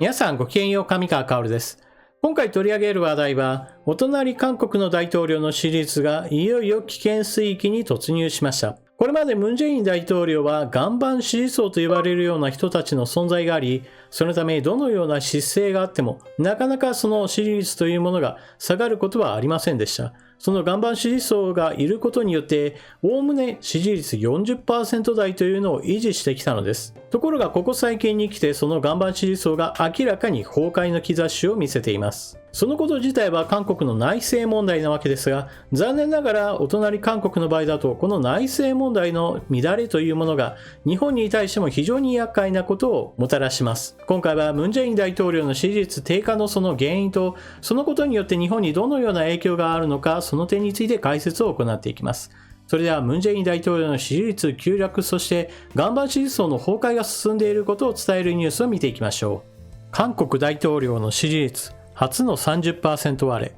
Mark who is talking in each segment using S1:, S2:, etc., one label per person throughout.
S1: 皆さんごきげんよう、上川薫です。今回取り上げる話題は、お隣韓国の大統領の支持率がいよいよ危険水域に突入しました。これまでムン・ジェイン大統領は岩盤支持層と呼ばれるような人たちの存在があり、そのためどのような姿勢があっても、なかなかその支持率というものが下がることはありませんでした。その岩盤支持層がいることによって、おおむね支持率 40% 台というのを維持してきたのです。ところがここ最近に来て、その岩盤支持層が明らかに崩壊の兆しを見せています。そのこと自体は韓国の内政問題なわけですが、残念ながらお隣韓国の場合だと、この内政問題の乱れというものが日本に対しても非常に厄介なことをもたらします。今回はムン・ジェイン大統領の支持率低下のその原因と、そのことによって日本にどのような影響があるのか、その点について解説を行っていきます。それではムン・ジェイン大統領の支持率急落、そして岩盤支持層の崩壊が進んでいることを伝えるニュースを見ていきましょう。韓国大統領の支持率初の 30% 割れ。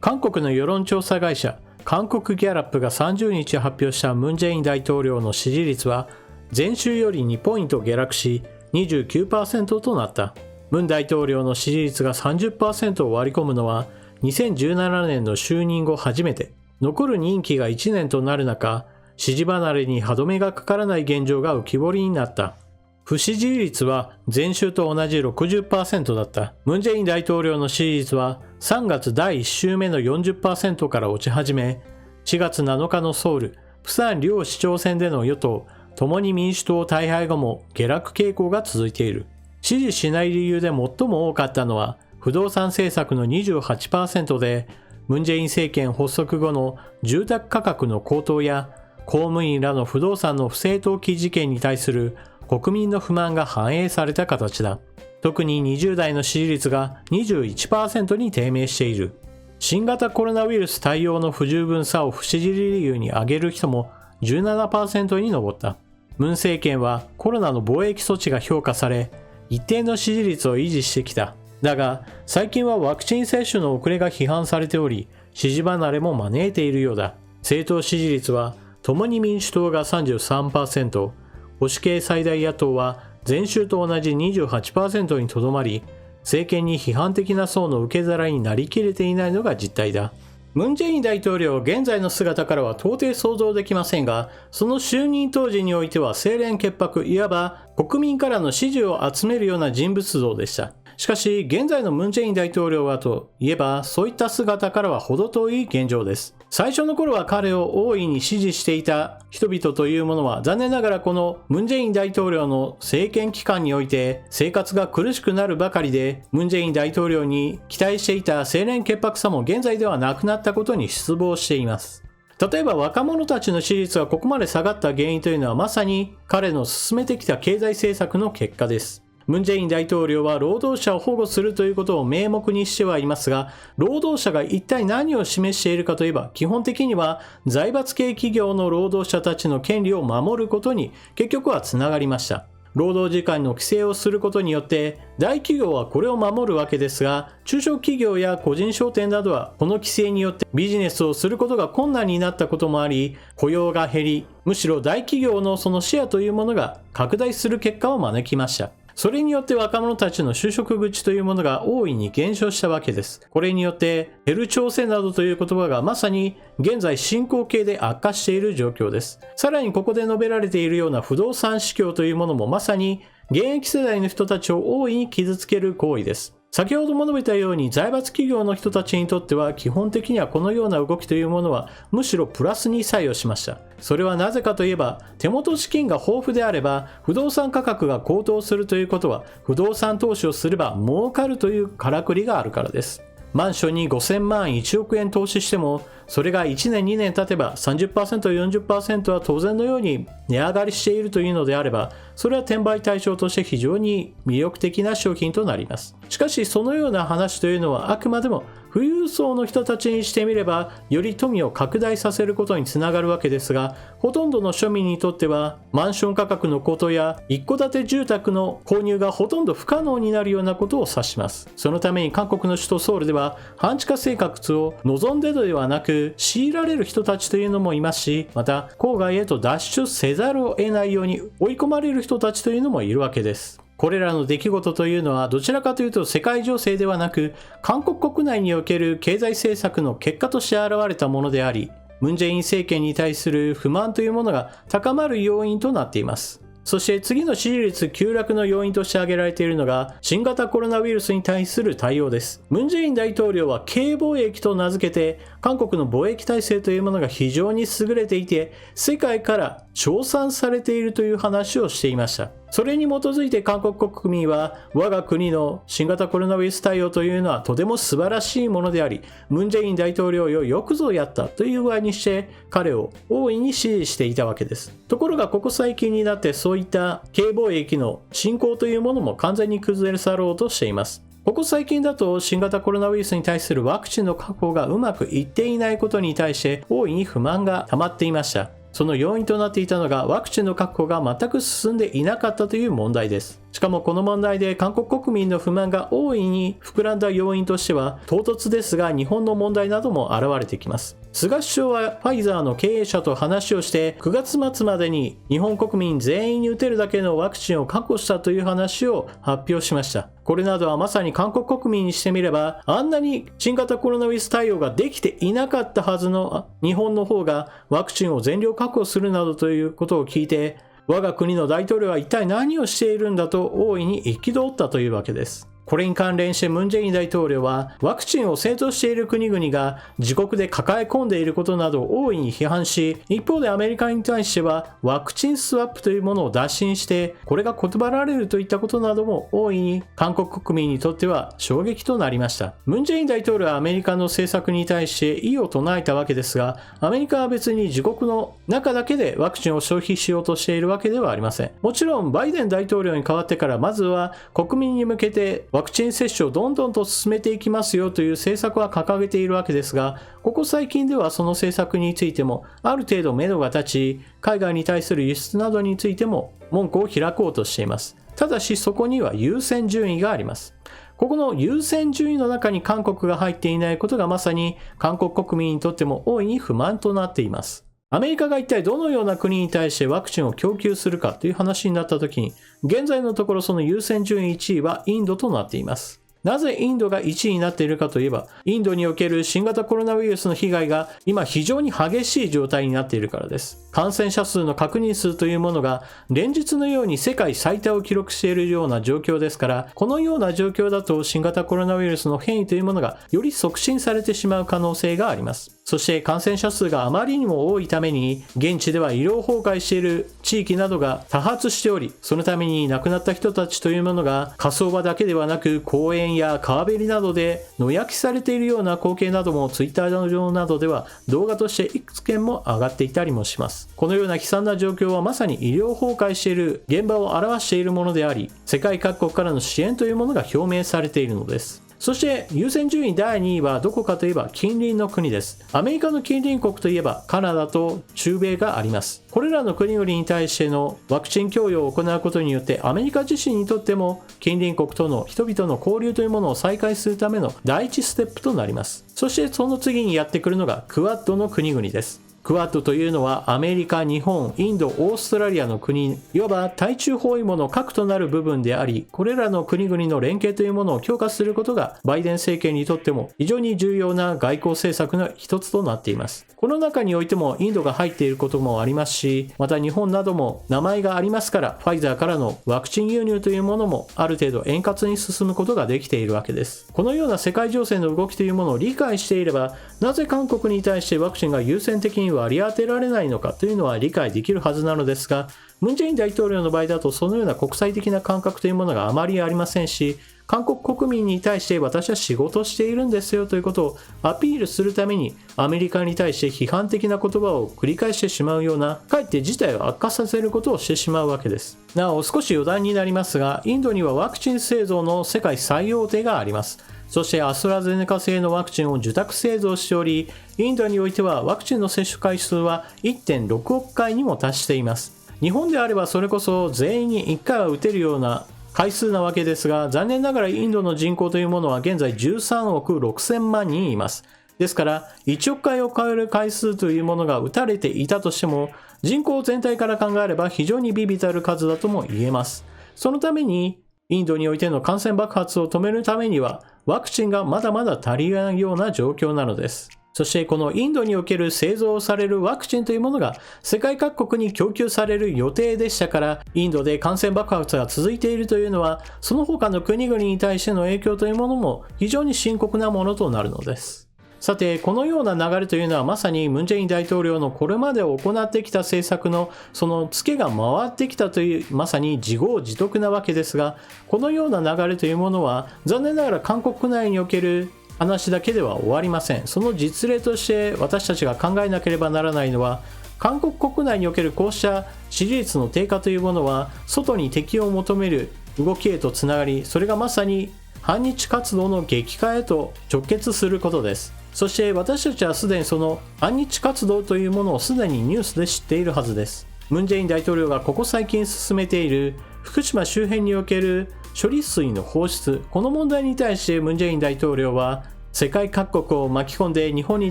S1: 韓国の世論調査会社韓国ギャラップが30日発表したムン・ジェイン大統領の支持率は前週より2ポイント下落し 29% となった。ムン大統領の支持率が 30% を割り込むのは2017年の就任後初めて。残る任期が1年となる中、支持離れに歯止めがかからない現状が浮き彫りになった。不支持率は前週と同じ 60% だった。ムン・ジェイン大統領の支持率は3月第1週目の 40% から落ち始め、4月7日のソウル、プサン両市長選での与党、共に民主党大敗後も下落傾向が続いている。支持しない理由で最も多かったのは、不動産政策の 28% で、ムン・ジェイン政権発足後の住宅価格の高騰や、公務員らの不動産の不正登記事件に対する国民の不満が反映された形だ。特に20代の支持率が 21% に低迷している。新型コロナウイルス対応の不十分さを不支持理由に挙げる人も 17% に上った。ムン政権はコロナの防疫措置が評価され、一定の支持率を維持してきた。だが、最近はワクチン接種の遅れが批判されており、支持離れも招いているようだ。政党支持率は、共に民主党が 33%、保守系最大野党は前週と同じ 28% にとどまり、政権に批判的な層の受け皿になりきれていないのが実態だ。ムン・ジェイン大統領現在の姿からは到底想像できませんが、その就任当時においては清廉潔白、いわば国民からの支持を集めるような人物像でした。しかし、現在のムン・ジェイン大統領はといえば、そういった姿からは程遠い現状です。最初の頃は彼を大いに支持していた人々というものは、残念ながらこのムン・ジェイン大統領の政権期間において、生活が苦しくなるばかりで、ムン・ジェイン大統領に期待していた清廉潔白さも現在ではなくなったことに失望しています。例えば若者たちの支持率がここまで下がった原因というのはまさに彼の進めてきた経済政策の結果です。ムン・ジェイン大統領は労働者を保護するということを名目にしてはいますが、労働者が一体何を示しているかといえば、基本的には財閥系企業の労働者たちの権利を守ることに結局はつながりました。労働時間の規制をすることによって大企業はこれを守るわけですが、中小企業や個人商店などはこの規制によってビジネスをすることが困難になったこともあり、雇用が減り、むしろ大企業のそのシェアというものが拡大する結果を招きました。それによって若者たちの就職口というものが大いに減少したわけです。これによってヘル調整などという言葉がまさに現在進行形で悪化している状況です。さらにここで述べられているような不動産市況というものもまさに現役世代の人たちを大いに傷つける行為です。先ほども述べたように財閥企業の人たちにとっては基本的にはこのような動きというものはむしろプラスに作用しました。それはなぜかといえば、手元資金が豊富であれば不動産価格が高騰するということは不動産投資をすれば儲かるというからくりがあるからです。マンションに5000万1億円投資しても、それが1年2年経てば 30%、40% は当然のように値上がりしているというのであれば、それは転売対象として非常に魅力的な商品となります。しかしそのような話というのはあくまでも富裕層の人たちにしてみればより富を拡大させることにつながるわけですが、ほとんどの庶民にとってはマンション価格の高騰や一戸建て住宅の購入がほとんど不可能になるようなことを指します。そのために韓国の首都ソウルでは半地下生活を望んでではなく強いられる人たちというのもいますし、また郊外へと脱出せざるを得ないように追い込まれる人たちというのもいるわけです。これらの出来事というのはどちらかというと世界情勢ではなく、韓国国内における経済政策の結果として現れたものであり、ムン・ジェイン政権に対する不満というものが高まる要因となっています。そして次の支持率急落の要因として挙げられているのが新型コロナウイルスに対する対応です。ムン・ジェイン大統領は軽貿易と名付けて、韓国の貿易体制というものが非常に優れていて、世界から称賛されているという話をしていました。それに基づいて韓国国民は、我が国の新型コロナウイルス対応というのはとても素晴らしいものであり、ムン・ジェイン大統領よよくぞやったという具合にして彼を大いに支持していたわけです。ところがここ最近になってそういった軽貿易の進行というものも完全に崩れ去ろうとしています。ここ最近だと新型コロナウイルスに対するワクチンの確保がうまくいっていないことに対して大いに不満が溜まっていました。その要因となっていたのがワクチンの確保が全く進んでいなかったという問題です。しかもこの問題で韓国国民の不満が大いに膨らんだ要因としては、唐突ですが日本の問題なども現れてきます。菅首相はファイザーの経営者と話をして9月末までに日本国民全員に打てるだけのワクチンを確保したという話を発表しました。これなどはまさに韓国国民にしてみれば、あんなに新型コロナウイルス対応ができていなかったはずの日本の方がワクチンを全量確保するなどということを聞いて、我が国の大統領は一体何をしているんだと大いに憤ったというわけです。これに関連してムン・ジェイン大統領は、ワクチンを製造している国々が自国で抱え込んでいることなどを大いに批判し、一方でアメリカに対してはワクチンスワップというものを打診して、これが断られるといったことなども大いに韓国国民にとっては衝撃となりました。ムン・ジェイン大統領はアメリカの政策に対して異を唱えたわけですが、アメリカは別に自国の中だけでワクチンを消費しようとしているわけではありません。もちろんバイデン大統領に代わってからまずは国民に向けてワクチン接種をどんどんと進めていきますよという政策は掲げているわけですが、ここ最近ではその政策についてもある程度目処が立ち、海外に対する輸出などについても門戸を開こうとしています。ただしそこには優先順位があります。ここの優先順位の中に韓国が入っていないことがまさに韓国国民にとっても大いに不満となっています。アメリカが一体どのような国に対してワクチンを供給するかという話になった時に、現在のところその優先順位1位はインドとなっています。なぜインドが1位になっているかといえば、インドにおける新型コロナウイルスの被害が今非常に激しい状態になっているからです。感染者数の確認数というものが連日のように世界最多を記録しているような状況ですから、このような状況だと新型コロナウイルスの変異というものがより促進されてしまう可能性があります。そして感染者数があまりにも多いために、現地では医療崩壊している地域などが多発しており、そのために亡くなった人たちというものが火葬場だけではなく公園や川べりなどで野焼きされているような光景などもツイッター上などでは動画としていくつ件も上がっていたりもします。このような悲惨な状況はまさに医療崩壊している現場を表しているものであり、世界各国からの支援というものが表明されているのです。そして優先順位第2位はどこかといえば近隣の国です。アメリカの近隣国といえばカナダと中米があります。これらの国々に対してのワクチン供与を行うことによってアメリカ自身にとっても近隣国との人々の交流というものを再開するための第一ステップとなります。そしてその次にやってくるのがクアッドの国々です。クワッドというのはアメリカ、日本、インド、オーストラリアの国、いわば対中包囲網の核となる部分であり、これらの国々の連携というものを強化することがバイデン政権にとっても非常に重要な外交政策の一つとなっています。この中においてもインドが入っていることもありますし、また日本なども名前がありますから、ファイザーからのワクチン輸入というものもある程度円滑に進むことができているわけです。このような世界情勢の動きというものを理解していれば、なぜ韓国に対してワクチンが優先的に割り当てられないのかというのは理解できるはずなのですが、ムン・ジェイン大統領の場合だとそのような国際的な感覚というものがあまりありませんし、韓国国民に対して私は仕事をしているんですよということをアピールするためにアメリカに対して批判的な言葉を繰り返してしまうような、かえって事態を悪化させることをしてしまうわけです。なお少し余談になりますが、インドにはワクチン製造の世界最大手があります。そしてアストラゼネカ製のワクチンを受託製造しており、インドにおいてはワクチンの接種回数は 1.6 億回にも達しています。日本であればそれこそ全員に1回は打てるような回数なわけですが、残念ながらインドの人口というものは現在13億6000万人います。ですから1億回を超える回数というものが打たれていたとしても、人口全体から考えれば非常に微々たる数だとも言えます。そのためにインドにおいての感染爆発を止めるためには、ワクチンがまだまだ足りないような状況なのです。そしてこのインドにおける製造されるワクチンというものが世界各国に供給される予定でしたから、インドで感染爆発が続いているというのは、その他の国々に対しての影響というものも非常に深刻なものとなるのです。さて、このような流れというのはまさにムン・ジェイン大統領のこれまで行ってきた政策のそのツケが回ってきたというまさに自業自得なわけですが、このような流れというものは残念ながら韓国内における話だけでは終わりません。その実例として私たちが考えなければならないのは、韓国国内におけるこうした支持率の低下というものは外に敵を求める動きへとつながり、それがまさに反日活動の激化へと直結することです。そして私たちはすでにその反日活動というものをすでにニュースで知っているはずです。ムン・ジェイン大統領がここ最近進めている福島周辺における処理水の放出、この問題に対してムン・ジェイン大統領は世界各国を巻き込んで日本に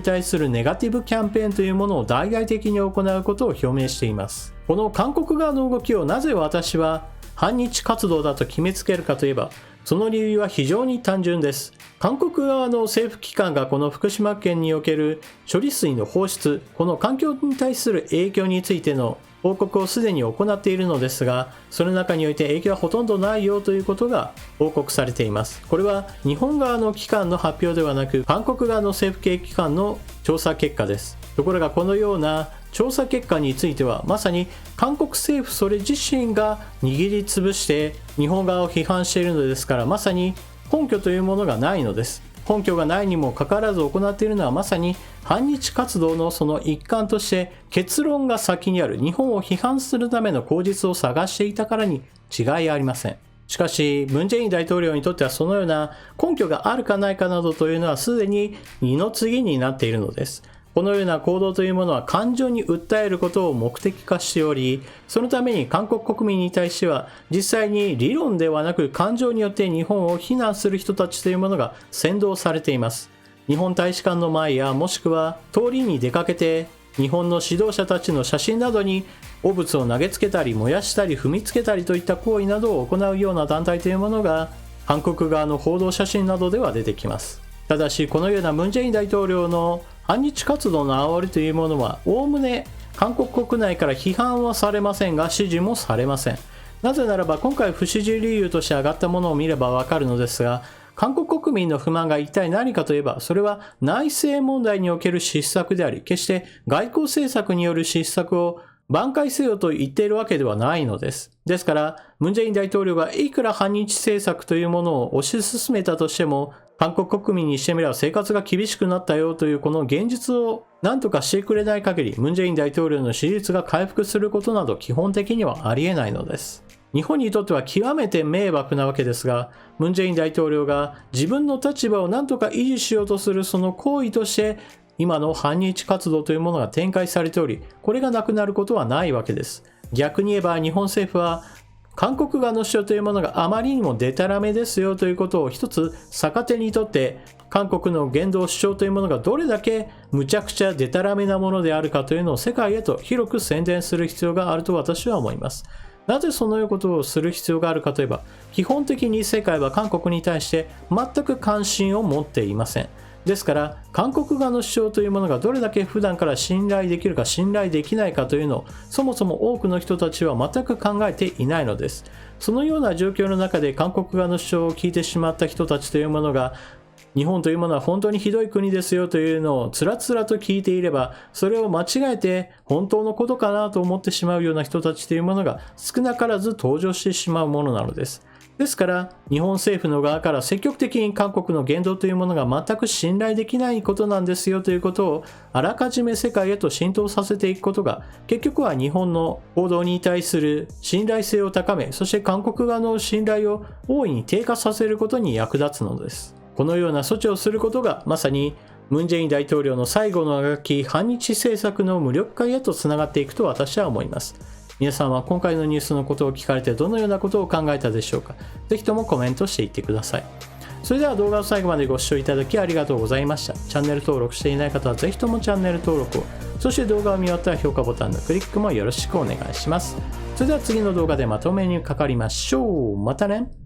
S1: 対するネガティブキャンペーンというものを大々的に行うことを表明しています。この韓国側の動きをなぜ私は反日活動だと決めつけるかといえば、その理由は非常に単純です。韓国側の政府機関がこの福島県における処理水の放出、この環境に対する影響についての報告をすでに行っているのですが、その中において影響はほとんどないよということが報告されています。これは日本側の機関の発表ではなく、韓国側の政府系機関の調査結果です。ところがこのような調査結果についてはまさに韓国政府それ自身が握りつぶして日本側を批判しているのですから、まさに根拠というものがないのです。根拠がないにもかかわらず行っているのはまさに反日活動のその一環として、結論が先にある日本を批判するための口実を探していたからに違いありません。しかしムン・ジェイン大統領にとってはそのような根拠があるかないかなどというのはすでに二の次になっているのです。このような行動というものは感情に訴えることを目的化しており、そのために韓国国民に対しては実際に理論ではなく感情によって日本を非難する人たちというものが扇動されています。日本大使館の前やもしくは通りに出かけて日本の指導者たちの写真などに汚物を投げつけたり燃やしたり踏みつけたりといった行為などを行うような団体というものが韓国側の報道写真などでは出てきます。ただしこのようなムン・ジェイン大統領の反日活動の煽りというものはおおむね韓国国内から批判はされませんが支持もされません。なぜならば今回不支持理由として上がったものを見ればわかるのですが、韓国国民の不満が一体何かといえば、それは内政問題における失策であり、決して外交政策による失策を挽回せよと言っているわけではないのです。ですから、ムン・ジェイン大統領がいくら反日政策というものを推し進めたとしても、韓国国民にしてみれば生活が厳しくなったよというこの現実を何とかしてくれない限り、ムン・ジェイン大統領の支持率が回復することなど基本的にはありえないのです。日本にとっては極めて迷惑なわけですが、ムン・ジェイン大統領が自分の立場を何とか維持しようとするその行為として、今の反日活動というものが展開されており、これがなくなることはないわけです。逆に言えば日本政府は韓国側の主張というものがあまりにもデタラメですよということを一つ逆手にとって、韓国の言動主張というものがどれだけ無茶苦茶デタラメなものであるかというのを世界へと広く宣伝する必要があると私は思います。なぜそのようなことをする必要があるかといえば、基本的に世界は韓国に対して全く関心を持っていません。ですから韓国側の主張というものがどれだけ普段から信頼できるか信頼できないかというのをそもそも多くの人たちは全く考えていないのです。そのような状況の中で韓国側の主張を聞いてしまった人たちというものが、日本というものは本当にひどい国ですよというのをつらつらと聞いていれば、それを間違えて本当のことかなと思ってしまうような人たちというものが少なからず登場してしまうものなのです。ですから日本政府の側から積極的に韓国の言動というものが全く信頼できないことなんですよということをあらかじめ世界へと浸透させていくことが、結局は日本の報道に対する信頼性を高め、そして韓国側の信頼を大いに低下させることに役立つのです。このような措置をすることがまさにムン・ジェイン大統領の最後のあがき反日政策の無力化へとつながっていくと私は思います。皆さんは今回のニュースのことを聞かれてどのようなことを考えたでしょうか。ぜひともコメントしていってください。それでは動画を最後までご視聴いただきありがとうございました。チャンネル登録していない方はぜひともチャンネル登録を、そして動画を見終わったら評価ボタンのクリックもよろしくお願いします。それでは次の動画でまとめにかかりましょう。またね。